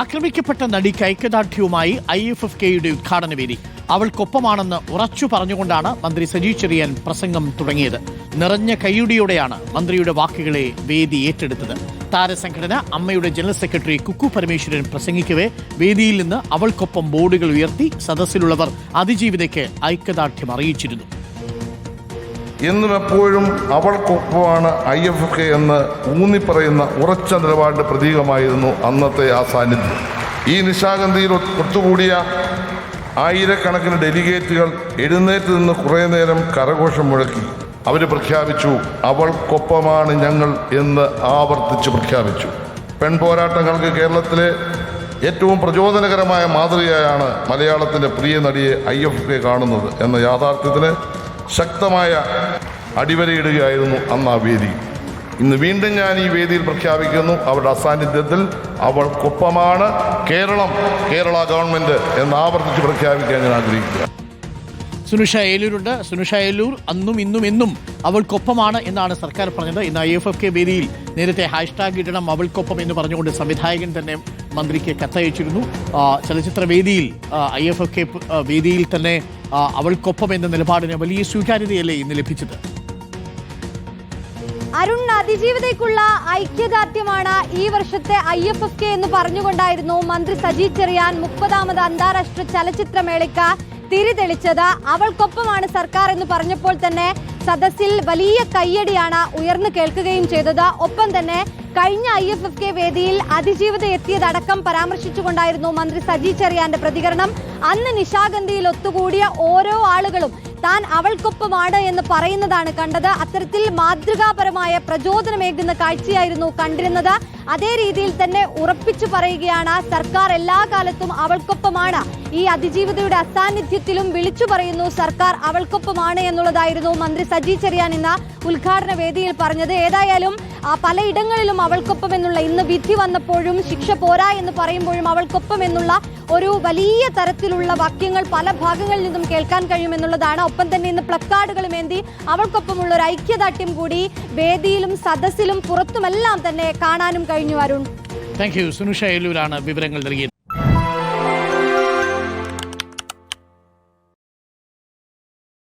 ആക്രമിക്കപ്പെട്ട നടിക്ക് ഐക്യദാർഢ്യവുമായി IFFKയുടെ ഉദ്ഘാടന വേദി. അവൾക്കൊപ്പമാണെന്ന് ഉറച്ചു പറഞ്ഞുകൊണ്ടാണ് മന്ത്രി സജി ചെറിയാൻ പ്രസംഗം തുടങ്ങിയത്. നിറഞ്ഞ കയ്യുടിയോടെയാണ് മന്ത്രിയുടെ വാക്കുകളെ വേദി ഏറ്റെടുത്തത്. താരസംഘടന അമ്മയുടെ ജനറൽ സെക്രട്ടറി കുക്കു പരമേശ്വരൻ പ്രസംഗിക്കവേ വേദിയിൽ നിന്ന് അവൾക്കൊപ്പം ബോർഡുകൾ ഉയർത്തി സദസ്സിലുള്ളവർ അതിജീവിതയ്ക്ക് ഐക്യദാർഢ്യം അറിയിച്ചിരുന്നു. എന്നും എപ്പോഴും അവൾക്കൊപ്പമാണ് IFFK എന്ന് ഊന്നിപ്പറയുന്ന ഉറച്ച നിലപാടിന്റെ പ്രതീകമായിരുന്നു അന്നത്തെ ആ സാന്നിധ്യം. ഈ നിശാഗന്ധിയിൽ ഒത്തുകൂടിയ ആയിരക്കണക്കിന് ഡെലിഗേറ്റുകൾ എഴുന്നേറ്റ് നിന്ന് കുറേ നേരം കരഘോഷം മുഴക്കി. അവർ പ്രഖ്യാപിച്ചു, അവൾക്കൊപ്പമാണ് ഞങ്ങൾ എന്ന് ആവർത്തിച്ച് പ്രഖ്യാപിച്ചു. പെൺപോരാട്ടങ്ങൾക്ക് കേരളത്തിലെ ഏറ്റവും പ്രചോദനകരമായ മാതൃകയായാണ് മലയാളത്തിൻ്റെ പ്രിയ നടിയെ IFFK കാണുന്നത് എന്ന യാഥാർത്ഥ്യത്തിന് ശക്തമായ അടിവരയിടുകയായിരുന്നു അന്ന് ആ വേദി. ഇന്ന് വീണ്ടും ഞാൻ ഈ വേദിയിൽ പ്രഖ്യാപിക്കുന്നു, അവരുടെ അസാന്നിധ്യത്തിൽ അവൾക്കൊപ്പമാണ് കേരള ഗവൺമെന്റ് എന്ന് ആവർത്തിച്ച് പ്രഖ്യാപിക്കാൻ ഞാൻ ആഗ്രഹിക്കുക. സുനുഷ ഏലൂരുണ്ട്. സുനുഷ ഏലൂർ, അന്നും ഇന്നും എന്നും അവൾക്കൊപ്പമാണ് എന്നാണ് സർക്കാർ പറഞ്ഞത്. ഇന്ന് IFFK വേദിയിൽ നേരത്തെ ഹാഷ്ടാഗ് ഇടണം അവൾക്കൊപ്പം എന്ന് പറഞ്ഞുകൊണ്ട് സംവിധായകൻ തന്നെ മന്ത്രിക്ക് കത്തയച്ചിരുന്നു. ചലച്ചിത്ര വേദിയിൽ IFFK വേദിയിൽ തന്നെ അവൾക്കൊപ്പം എന്ന നിലപാടിന് വലിയ സ്വീകാര്യതയല്ലേ ഇന്ന് ലഭിച്ചത്? അരുൺ, അതിജീവിതയ്ക്കുള്ള ഐക്യദാർഢ്യമാണ് ഈ വർഷത്തെ IFFK എന്ന് പറഞ്ഞുകൊണ്ടായിരുന്നു മന്ത്രി സജി ചെറിയാൻ 30ാമത് അന്താരാഷ്ട്ര ചലച്ചിത്രമേളയ്ക്ക് തിരിതെളിച്ചത്. അവൾക്കൊപ്പമാണ് സർക്കാർ എന്ന് പറഞ്ഞപ്പോൾ തന്നെ സദസ്സിൽ വലിയ കയ്യടിയാണ് ഉയർന്നു കേൾക്കുകയും ചെയ്തത്. ഒപ്പം തന്നെ കഴിഞ്ഞ IFFK വേദിയിൽ അതിജീവിത എത്തിയതടക്കം പരാമർശിച്ചുകൊണ്ടായിരുന്നു മന്ത്രി സജി ചെറിയാന്റെ പ്രതികരണം. അന്ന് നിശാഗന്ധിയിൽ ഒത്തുകൂടിയ ഓരോ ആളുകളും താൻ അവൾക്കൊപ്പമാണ് എന്ന് പറയുന്നതാണ് കണ്ടത്. അത്തരത്തിൽ മാതൃകാപരമായ പ്രചോദനമേകുന്ന കാഴ്ചയായിരുന്നു കണ്ടിരുന്നത്. അതേ രീതിയിൽ തന്നെ ഉറപ്പിച്ചു പറയുകയാണ്, സർക്കാർ എല്ലാ കാലത്തും അവൾക്കൊപ്പമാണ്. ഈ അതിജീവിതയുടെ അസാന്നിധ്യത്തിലും വിളിച്ചു പറയുന്നു, സർക്കാർ അവൾക്കൊപ്പമാണ് എന്നുള്ളതായിരുന്നു മന്ത്രി സജി ചെറിയാൻ ഇന്ന് ഉദ്ഘാടന വേദിയിൽ പറഞ്ഞത്. ഏതായാലും പലയിടങ്ങളിലും അവൾക്കൊപ്പം എന്നുള്ള, ഇന്ന് വിധി വന്നപ്പോഴും ശിക്ഷ പോരാ എന്ന് പറയുമ്പോഴും അവൾക്കൊപ്പം എന്നുള്ള ഒരു വലിയ തരത്തിലുള്ള വാക്യങ്ങൾ പല ഭാഗങ്ങളിൽ നിന്നും കേൾക്കാൻ കഴിയുമെന്നുള്ളതാണ്. ഒപ്പം തന്നെ ഇന്ന് പ്ലക്കാർഡുകളുമേന്തി അവൾക്കൊപ്പമുള്ള ഒരു ഐക്യദാർഢ്യം കൂടി വേദിയിലും സദസ്സിലും പുറത്തുമെല്ലാം തന്നെ കാണാനും കഴിഞ്ഞു. Arun, thank you. സുനുഷ ഏലൂരാണ് വിവരങ്ങൾ നൽകിയത്.